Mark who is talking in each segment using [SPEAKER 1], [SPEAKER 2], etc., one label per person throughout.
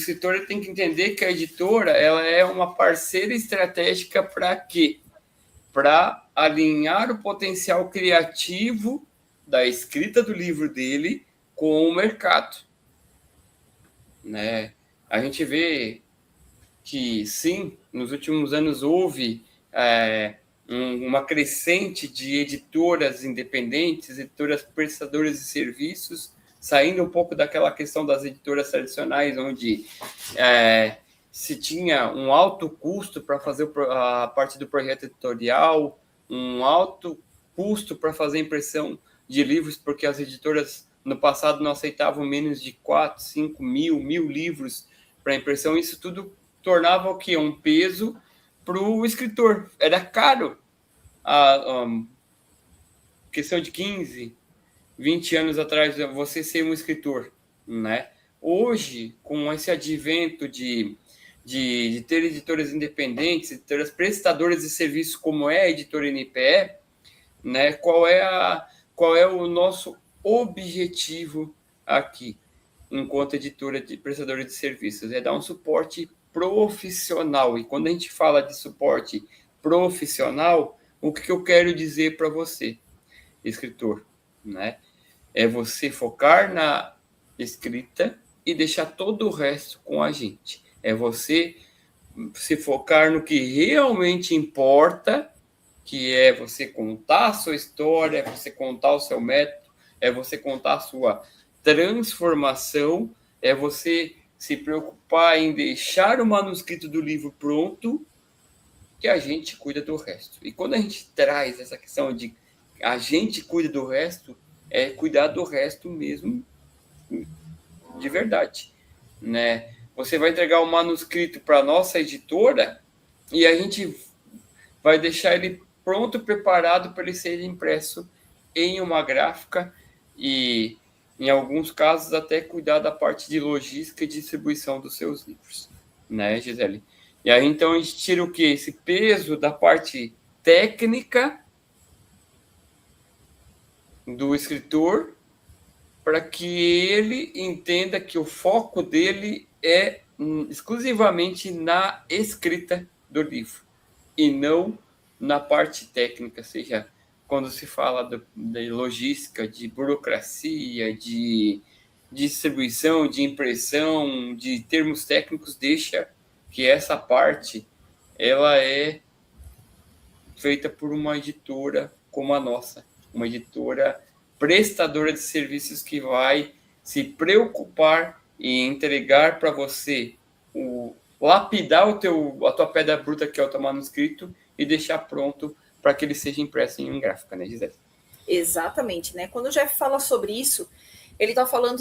[SPEAKER 1] escritor ele tem que entender que a editora ela é uma parceira estratégica para quê? Para alinhar o potencial criativo da escrita do livro dele com o mercado, né? A gente vê que, sim, nos últimos anos houve uma crescente de editoras independentes, editoras prestadoras de serviços, saindo um pouco daquela questão das editoras tradicionais, onde se tinha um alto custo para fazer a parte do projeto editorial, um alto custo para fazer a impressão de livros, porque as editoras no passado não aceitavam menos de 4, 5 mil livros para impressão. Isso tudo tornava o quê? Um peso para o escritor. Era caro. A questão de 15, 20 anos atrás, você ser um escritor, né? Hoje, com esse advento de ter editoras independentes, editoras prestadoras de serviços, como é a editora NPE, né? Qual é o nosso objetivo aqui, enquanto editora prestadora de serviços? É dar um suporte profissional. E quando a gente fala de suporte profissional, o que eu quero dizer para você, escritor, né? É você focar na escrita e deixar todo o resto com a gente. É você se focar no que realmente importa, que é você contar a sua história, é você contar o seu método, é você contar a sua transformação, é você se preocupar em deixar o manuscrito do livro pronto, que a gente cuida do resto. E quando a gente traz essa questão de a gente cuida do resto, é cuidar do resto mesmo de verdade, né? Você vai entregar o manuscrito para a nossa editora e a gente vai deixar ele pronto, preparado para ele ser impresso em uma gráfica e, em alguns casos, até cuidar da parte de logística e distribuição dos seus livros, né, Gisele? E aí, então, a gente tira o quê? Esse peso da parte técnica do escritor para que ele entenda que o foco dele é exclusivamente na escrita do livro e não na parte técnica, seja quando se fala de logística, de burocracia, de distribuição, de impressão, de termos técnicos, deixa que essa parte ela é feita por uma editora como a nossa, uma editora prestadora de serviços que vai se preocupar em entregar para você lapidar a tua pedra bruta, que é o teu manuscrito, e deixar pronto para que ele seja impresso em gráfica, né, Gisele?
[SPEAKER 2] Exatamente, né? Quando o Jeff fala sobre isso, ele está falando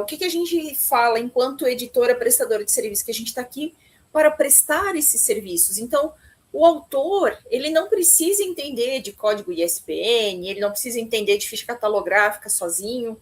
[SPEAKER 2] o que a gente fala enquanto editora prestadora de serviços, que a gente está aqui para prestar esses serviços. Então, o autor, ele não precisa entender de código ISBN, ele não precisa entender de ficha catalográfica sozinho.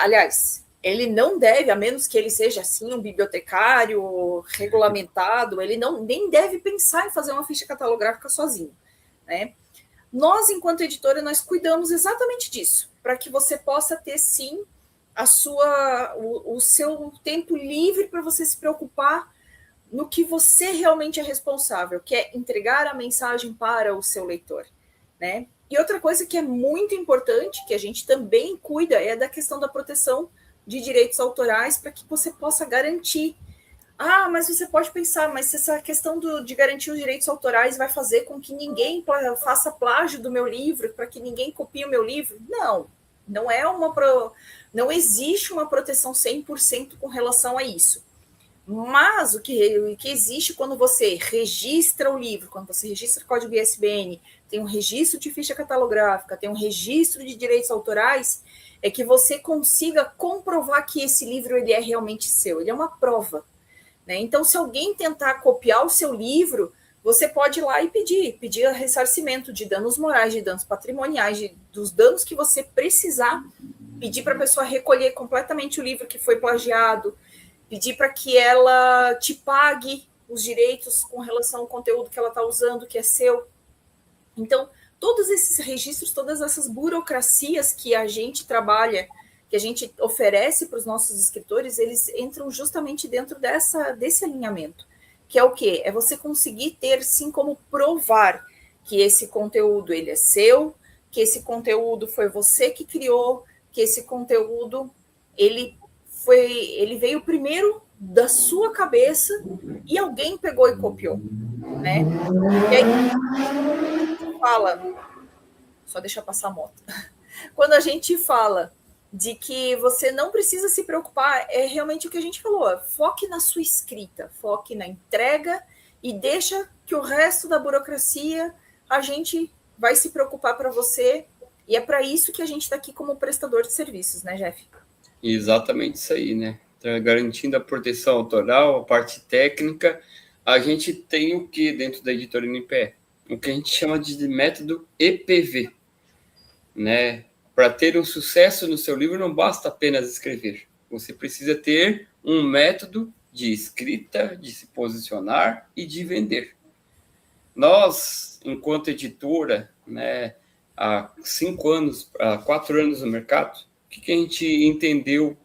[SPEAKER 2] Aliás, ele não deve, a menos que ele seja assim um bibliotecário regulamentado, ele nem deve pensar em fazer uma ficha catalográfica sozinho, né? Nós, enquanto editora, nós cuidamos exatamente disso, para que você possa ter, sim, o seu tempo livre para você se preocupar no que você realmente é responsável, que é entregar a mensagem para o seu leitor, né? E outra coisa que é muito importante, que a gente também cuida, é da questão da proteção de direitos autorais, para que você possa garantir. Ah, mas você pode pensar, mas essa questão de garantir os direitos autorais vai fazer com que ninguém faça plágio do meu livro, para que ninguém copie o meu livro? Não, não existe uma proteção 100% com relação a isso. Mas o que existe quando você registra o livro, quando você registra o código ISBN, tem um registro de ficha catalográfica, tem um registro de direitos autorais, é que você consiga comprovar que esse livro ele é realmente seu, ele é uma prova, né? Então, se alguém tentar copiar o seu livro, você pode ir lá e pedir ressarcimento de danos morais, de danos patrimoniais, dos danos que você precisar, pedir para a pessoa recolher completamente o livro que foi plagiado, pedir para que ela te pague os direitos com relação ao conteúdo que ela está usando, que é seu. Então, todos esses registros, todas essas burocracias que a gente trabalha que a gente oferece para os nossos escritores, eles entram justamente dentro desse alinhamento, que é o quê? É você conseguir ter, sim, como provar que esse conteúdo ele é seu, que esse conteúdo foi você que criou, que esse conteúdo ele veio primeiro da sua cabeça e alguém pegou e copiou, né? E aí fala, só deixa passar a moto. Quando a gente fala de que você não precisa se preocupar, é realmente o que a gente falou, foque na sua escrita, foque na entrega e deixa que o resto da burocracia a gente vai se preocupar para você, e é para isso que a gente está aqui como prestador de serviços, né, Jeff?
[SPEAKER 1] Exatamente isso aí, né? Então, garantindo a proteção autoral, a parte técnica, a gente tem o que dentro da editora NPE? O que a gente chama de método EPV, né? Para ter um sucesso no seu livro, não basta apenas escrever. Você precisa ter um método de escrita, de se posicionar e de vender. Nós, enquanto editora, né, há 4 anos no mercado, o que a gente entendeu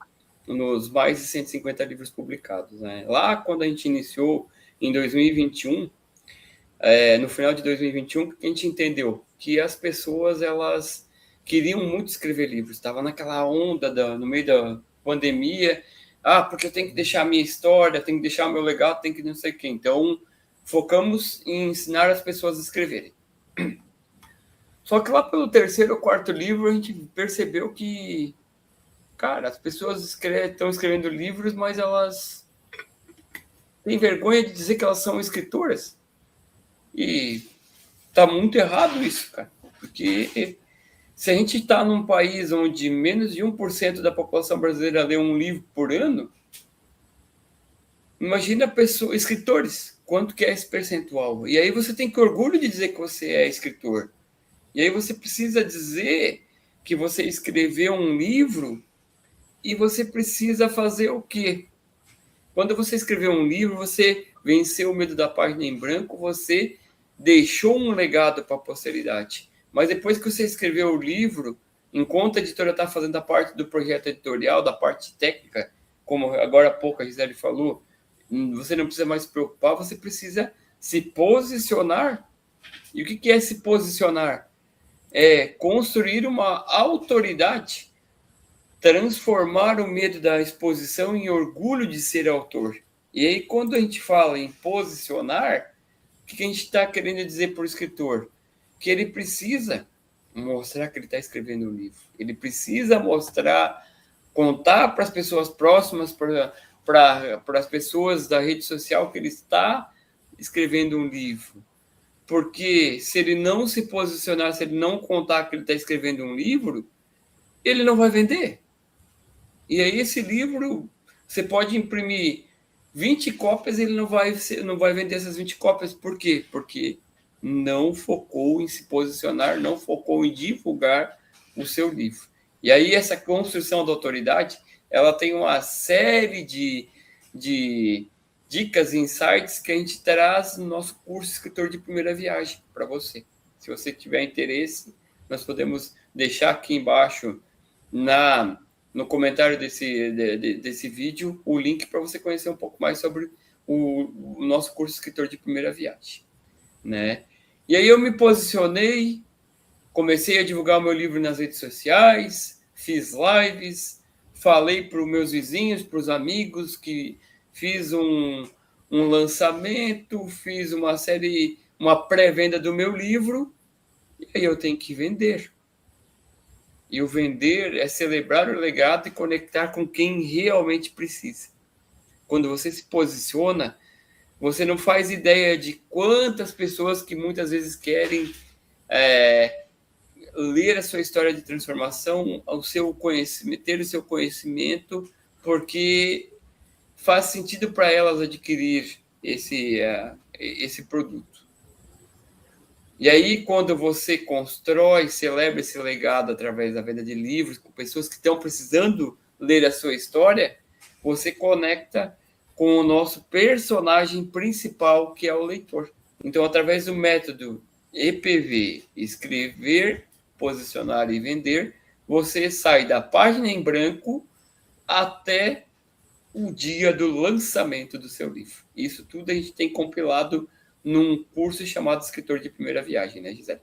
[SPEAKER 1] nos mais de 150 livros publicados, né? Lá, quando a gente iniciou, em 2021, no final de 2021, a gente entendeu que as pessoas, elas queriam muito escrever livros, estava naquela onda no meio da pandemia, porque eu tenho que deixar a minha história, tenho que deixar o meu legado, tenho que não sei o quê. Então, focamos em ensinar as pessoas a escreverem. Só que lá pelo 3º ou 4º livro, a gente percebeu que, cara, as pessoas estão escrevendo livros, mas elas têm vergonha de dizer que elas são escritoras. E tá muito errado isso, cara. Porque se a gente está num país onde menos de 1% da população brasileira lê um livro por ano, imagina escritores, quanto que é esse percentual? E aí você tem que orgulho de dizer que você é escritor. E aí você precisa dizer que você escreveu um livro e você precisa fazer o quê? Quando você escreveu um livro, você venceu o medo da página em branco, você deixou um legado para a posteridade. Mas depois que você escreveu o livro, enquanto a editora está fazendo a parte do projeto editorial, da parte técnica, como agora há pouco a Gisele falou, você não precisa mais se preocupar, você precisa se posicionar. E o que é se posicionar? É construir uma autoridade, transformar o medo da exposição em orgulho de ser autor. E aí, quando a gente fala em posicionar, o que a gente está querendo dizer para o escritor? Que ele precisa mostrar que ele está escrevendo um livro. Ele precisa mostrar, contar para as pessoas próximas, para as pessoas da rede social que ele está escrevendo um livro. Porque se ele não se posicionar, se ele não contar que ele está escrevendo um livro, ele não vai vender. E aí esse livro, você pode imprimir 20 cópias e ele não vai vender essas 20 cópias. Por quê? Porque não focou em se posicionar, não focou em divulgar o seu livro. E aí essa construção da autoridade, ela tem uma série de dicas e insights que a gente traz no nosso curso Escritor de Primeira Viagem para você. Se você tiver interesse, nós podemos deixar aqui embaixo no comentário desse vídeo o link para você conhecer um pouco mais sobre o nosso curso Escritor de Primeira Viagem, né? E aí eu me posicionei, comecei a divulgar o meu livro nas redes sociais, fiz lives, falei para os meus vizinhos, para os amigos, que fiz um lançamento, fiz uma pré-venda do meu livro, e aí eu tenho que vender. E o vender é celebrar o legado e conectar com quem realmente precisa. Quando você se posiciona, você não faz ideia de quantas pessoas que muitas vezes querem ler a sua história de transformação, o seu conhecimento, ter o seu conhecimento, porque faz sentido para elas adquirir esse produto. E aí, quando você constrói, celebra esse legado através da venda de livros, com pessoas que estão precisando ler a sua história, você conecta com o nosso personagem principal, que é o leitor. Então, através do método EPV, escrever, posicionar e vender, você sai da página em branco até o dia do lançamento do seu livro. Isso tudo a gente tem compilado num curso chamado Escritor de Primeira Viagem, né, Gisele?